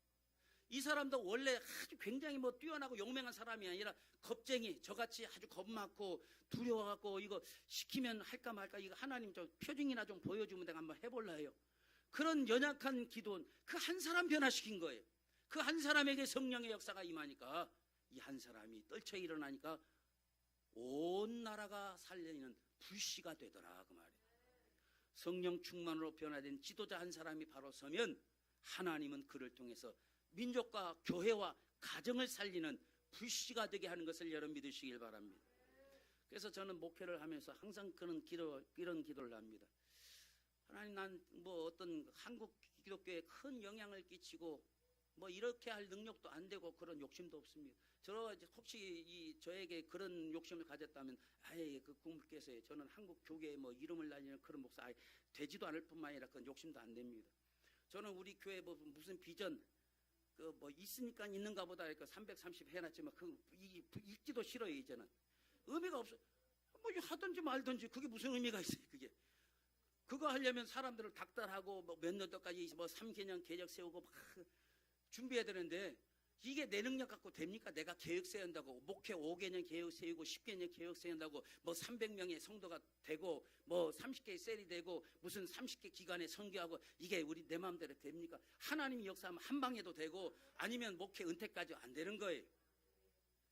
이 사람도 원래 아주 굉장히 뭐 뛰어나고 용맹한 사람이 아니라 겁쟁이, 저같이 아주 겁많고 두려워갖고 이거 시키면 할까 말까, 이거 하나님 좀 표징이나 좀 보여주면 내가 한번 해볼라 해요. 그런 연약한 기드온 그 한 사람 변화시킨 거예요. 그 한 사람에게 성령의 역사가 임하니까 이 한 사람이 떨쳐 일어나니까 온 나라가 살리는 불씨가 되더라 그 말이에요. 성령 충만으로 변화된 지도자 한 사람이 바로 서면 하나님은 그를 통해서 민족과 교회와 가정을 살리는 불씨가 되게 하는 것을 여러분 믿으시길 바랍니다. 그래서 저는 목회를 하면서 항상 이런 기도를 합니다. 하나님, 난 뭐 어떤 한국 기독교에 큰 영향을 끼치고 뭐 이렇게 할 능력도 안 되고 그런 욕심도 없습니다. 저 혹시 저에게 그런 욕심을 가졌다면 아예 그 국물께서 저는 한국 교계에 뭐 이름을 날리는 그런 목사 아예 되지도 않을 뿐만 아니라 그런 욕심도 안 됩니다. 저는 우리 교회 뭐 무슨 비전 그 뭐 있으니까 있는가 보다 이렇게 330 해놨지만 그 읽기도 싫어요. 이제는 의미가 없어. 뭐 하든지 말든지 그게 무슨 의미가 있어요. 그거 하려면 사람들을 닥달하고 뭐 몇 년도까지 뭐 3개년 계획 세우고 막 준비해야 되는데 이게 내 능력 갖고 됩니까? 내가 계획 세운다고 목회 5개년 계획 세우고 10개년 계획 세운다고 뭐 300명의 성도가 되고 뭐 30개의 셀이 되고 무슨 30개 기간에 선교하고 이게 우리 내 마음대로 됩니까? 하나님이 역사하면 한 방에도 되고 아니면 목회 은퇴까지 안 되는 거예요.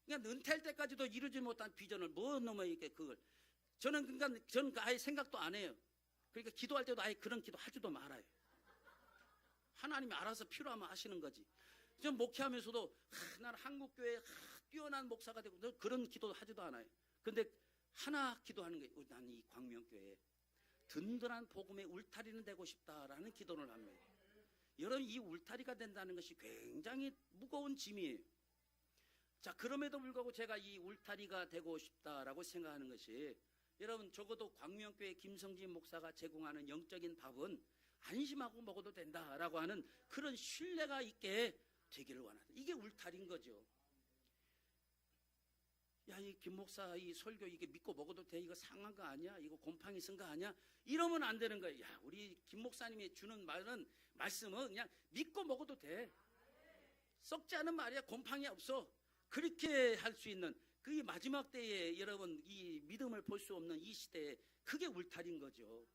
그러니까 은퇴할 때까지도 이루지 못한 비전을 뭐 넘어 이게 그걸 저는 아예 생각도 안 해요. 그러니까 기도할 때도 아예 그런 기도 하지도 말아요. 하나님이 알아서 필요하면 하시는 거지. 좀 목회하면서도 나는 한국교회에 뛰어난 목사가 되고 그런 기도 하지도 않아요. 근데 하나 기도하는 거예요. 나는 이 광명교회에 든든한 복음의 울타리는 되고 싶다라는 기도를 합니다. 여러분 이 울타리가 된다는 것이 굉장히 무거운 짐이에요. 자, 그럼에도 불구하고 제가 이 울타리가 되고 싶다라고 생각하는 것이 여러분 적어도 광명교회 김성진 목사가 제공하는 영적인 밥은 안심하고 먹어도 된다라고 하는 그런 신뢰가 있게 되기를 원한다. 이게 울타리인 거죠. 야, 이 김 목사 이 설교 이게 믿고 먹어도 돼? 이거 상한 거 아니야? 이거 곰팡이 쓴 거 아니야? 이러면 안 되는 거예요. 야, 우리 김 목사님이 주는 말씀은 그냥 믿고 먹어도 돼. 썩지 않은 말이야. 곰팡이 없어. 그렇게 할 수 있는 그게 마지막 때에 여러분 이 믿음을 볼 수 없는 이 시대에 그게 울타리인 거죠.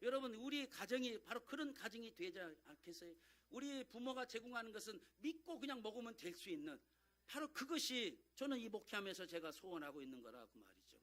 여러분 우리 가정이 바로 그런 가정이 되지 않겠어요? 우리 부모가 제공하는 것은 믿고 그냥 먹으면 될 수 있는 바로 그것이 저는 이 목회하면서 제가 소원하고 있는 거라고 말이죠.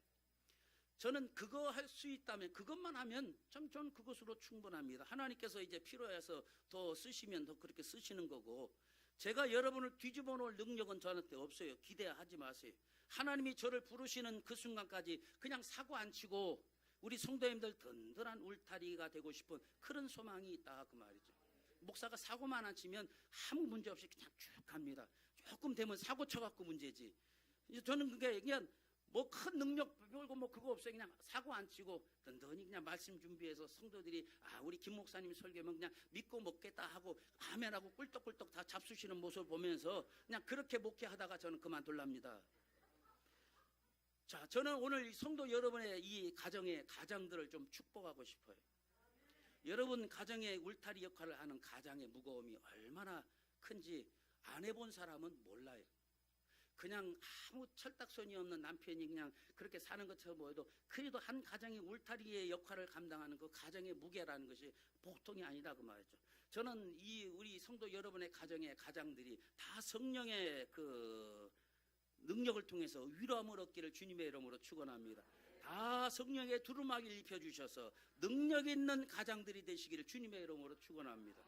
저는 그거 할 수 있다면 그것만 하면 저는 그것으로 충분합니다. 하나님께서 이제 필요해서 더 쓰시면 더 그렇게 쓰시는 거고 제가 여러분을 뒤집어 놓을 능력은 저한테 없어요. 기대하지 마세요. 하나님이 저를 부르시는 그 순간까지 그냥 사고 안 치고 우리 성도님들 든든한 울타리가 되고 싶은 그런 소망이 있다 그 말이죠. 목사가 사고만 안 치면 아무 문제 없이 그냥 쭉 갑니다. 조금 되면 사고 쳐갖고 문제지. 저는 그게 그냥 뭐 큰 능력 별거 뭐 그거 없어요. 그냥 사고 안 치고 든든히 그냥 말씀 준비해서 성도들이 우리 김 목사님 설교면 그냥 믿고 먹겠다 하고 아멘하고 꿀떡꿀떡 다 잡수시는 모습을 보면서 그냥 그렇게 목회하다가 저는 그만둘랍니다. 자, 저는 오늘 성도 여러분의 이 가정들을 좀 축복하고 싶어요. 여러분 가정의 울타리 역할을 하는 가장의 무거움이 얼마나 큰지 안 해본 사람은 몰라요. 그냥 아무 철딱선이 없는 남편이 그냥 그렇게 사는 것처럼 보여도 그래도 한 가정의 울타리의 역할을 감당하는 그 가정의 무게라는 것이 보통이 아니다 그 말이죠. 저는 이 우리 성도 여러분의 가장들이 다 성령의 그 능력을 통해서 위로함을 얻기를 주님의 이름으로 축원합니다. 다 성령의 두루마기를 입혀주셔서 능력 있는 가장들이 되시기를 주님의 이름으로 축원합니다.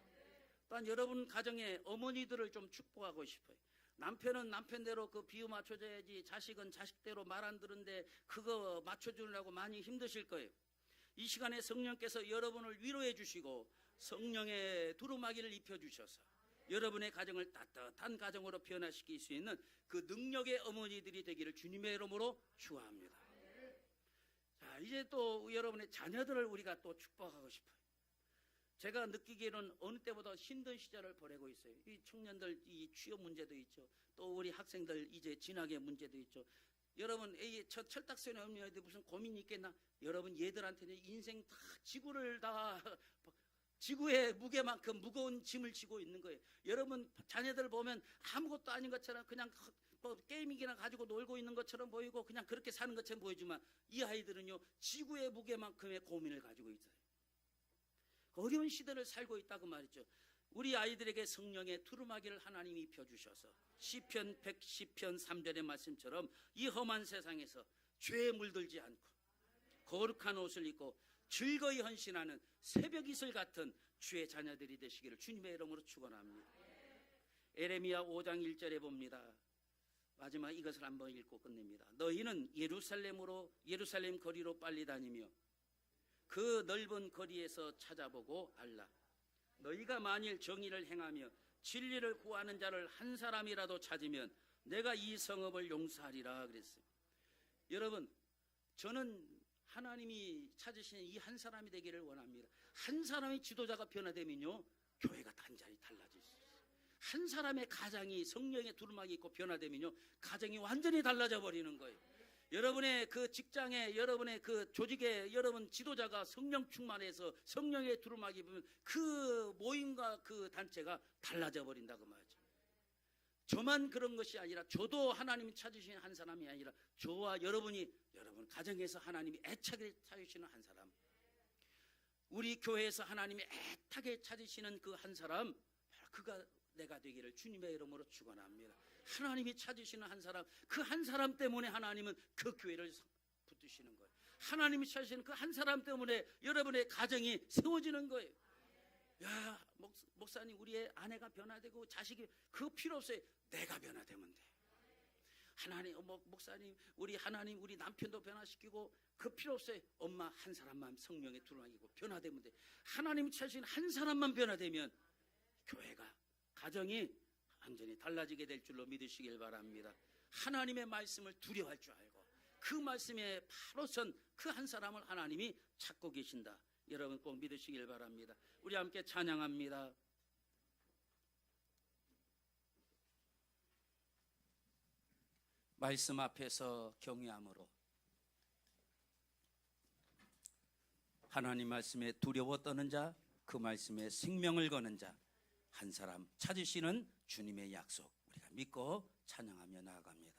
또한 여러분 가정의 어머니들을 좀 축복하고 싶어요. 남편은 남편대로 그 비유 맞춰줘야지 자식은 자식대로 말 안 들은데 그거 맞춰주느라고 많이 힘드실 거예요. 이 시간에 성령께서 여러분을 위로해 주시고 성령의 두루마기를 입혀주셔서 여러분의 가정을 따뜻한 가정으로 변화시킬 수 있는 그 능력의 어머니들이 되기를 주님의 이름으로 축원합니다. 자, 이제 또 여러분의 자녀들을 우리가 또 축복하고 싶어요. 제가 느끼기에는 어느 때보다 힘든 시절을 보내고 있어요. 이 청년들 이 취업 문제도 있죠. 또 우리 학생들 이제 진학의 문제도 있죠. 여러분 철딱선이 없는 애들 무슨 고민이 있겠나? 여러분 얘들한테는 인생 다 지구의 무게만큼 무거운 짐을 지고 있는 거예요. 여러분 자녀들 보면 아무것도 아닌 것처럼 그냥 뭐 게임기나 가지고 놀고 있는 것처럼 보이고 그냥 그렇게 사는 것처럼 보이지만 이 아이들은요 지구의 무게만큼의 고민을 가지고 있어요. 어려운 시대를 살고 있다고 말이죠. 우리 아이들에게 성령의 두루마기를 하나님이 입혀주셔서 시편 110편 3절의 말씀처럼 이 험한 세상에서 죄에 물들지 않고 거룩한 옷을 입고 즐거이 헌신하는 새벽 이슬 같은 주의 자녀들이 되시기를 주님의 이름으로 축원합니다. 에레미야 5장 1절에 봅니다. 마지막 이것을 한번 읽고 끝냅니다. 너희는 예루살렘 거리로 빨리 다니며 그 넓은 거리에서 찾아보고 알라. 너희가 만일 정의를 행하며 진리를 구하는 자를 한 사람이라도 찾으면 내가 이 성읍을 용서하리라 그랬어요. 여러분 저는 하나님이 찾으시는 이 한 사람이 되기를 원합니다. 한 사람의 지도자가 변화되면요 교회가 단절히 달라질 수 있어요. 한 사람의 가정이 성령의 두루마기 있고 변화되면요, 가정이 완전히 달라져 버리는 거예요. 여러분의 그 직장에, 여러분의 그 조직에, 여러분 지도자가 성령 충만해서 성령의 두루마기 보면 그 모임과 그 단체가 달라져 버린다고 말이죠. 저만 그런 것이 아니라, 저도 하나님이 찾으시는 한 사람이 아니라, 저와 여러분이, 여러분 가정에서 하나님이 애착을 찾으시는 한 사람, 우리 교회에서 하나님이 애타게 찾으시는 그 한 사람, 바로 그가 내가 되기를 주님의 이름으로 축원합니다. 하나님이 찾으시는 한 사람, 그 한 사람 때문에 하나님은 그 교회를 붙드시는 거예요. 하나님이 찾으시는 그 한 사람 때문에 여러분의 가정이 세워지는 거예요. 야, 목사님, 우리의 아내가 변화되고 자식이, 그거 필요 없어요. 내가 변화되면 돼. 하나님, 목사님, 우리 남편도 변화시키고, 그 필요 없어요. 엄마 한 사람만 성령의 두루마기고 변화되면 돼. 하나님이 찾으신 한 사람만 변화되면 교회가, 가정이 완전히 달라지게 될 줄로 믿으시길 바랍니다. 하나님의 말씀을 두려워할 줄 알고 그 말씀에 바로 선 그 한 사람을 하나님이 찾고 계신다. 여러분 꼭 믿으시길 바랍니다. 우리 함께 찬양합니다. 말씀 앞에서 경외함으로, 하나님 말씀에 두려워 떠는 자, 그 말씀에 생명을 거는 자, 한 사람 찾으시는 주님의 약속, 우리가 믿고 찬양하며 나아갑니다.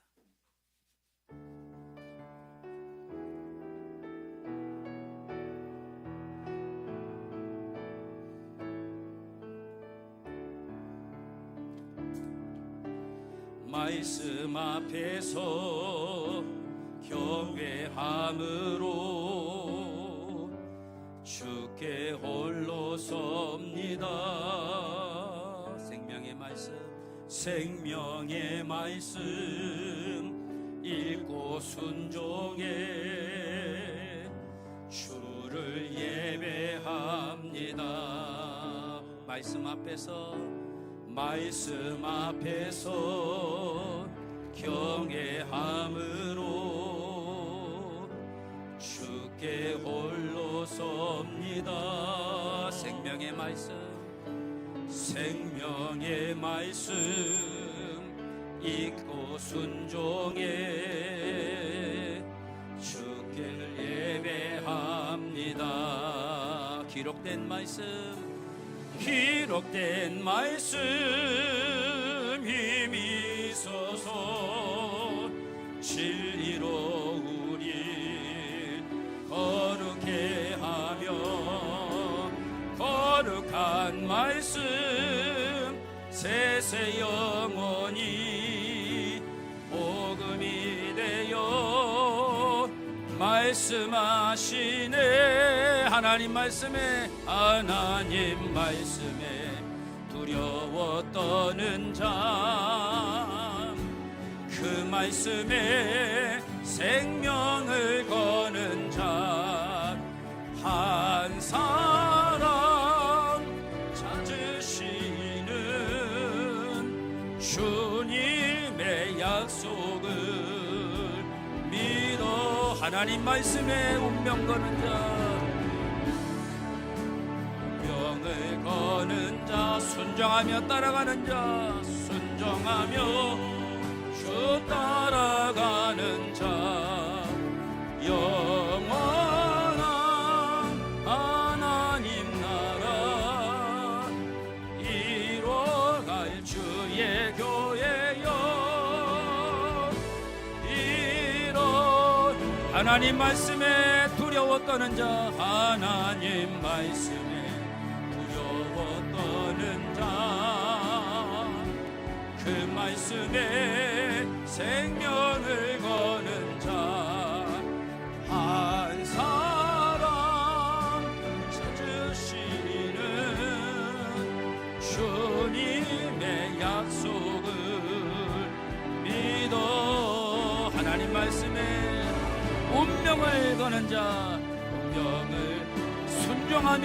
말씀 앞에서 경외함으로 주께 홀로 섭니다. 생명의 말씀 읽고 순종해 주를 예배합니다. 말씀 앞에서 경외함으로 주께 홀로 섭니다. 생명의 말씀 읽고 순종해 주께 예배합니다. 기록된 말씀 힘이 있어서 진리로 우리 거룩해 하며, 거룩한 말씀 세세 영원히 복음이 되어 말씀하시네. 하나님 말씀에 두려워 떠는 자, 그 말씀에 생명을 거는 자, 한 사람 찾으시는 주님의 약속을 믿어. 하나님 말씀에 운명 거는 자, 운명을 거는 자, 순종하며 따라가는 자, 순종하며 주 따라가는 자, 영원한 하나님 나라 이뤄갈 주의 교회여. 하나님 말씀에 두려워 떠는 자, 하나님 말씀에 두려워 떠는 자, 그 말씀에 생명을 거는 자, 한 사람 찾으시는 주님의 약속을 믿어. 하나님 말씀에 운명을 거는 자, 운명을 순종하며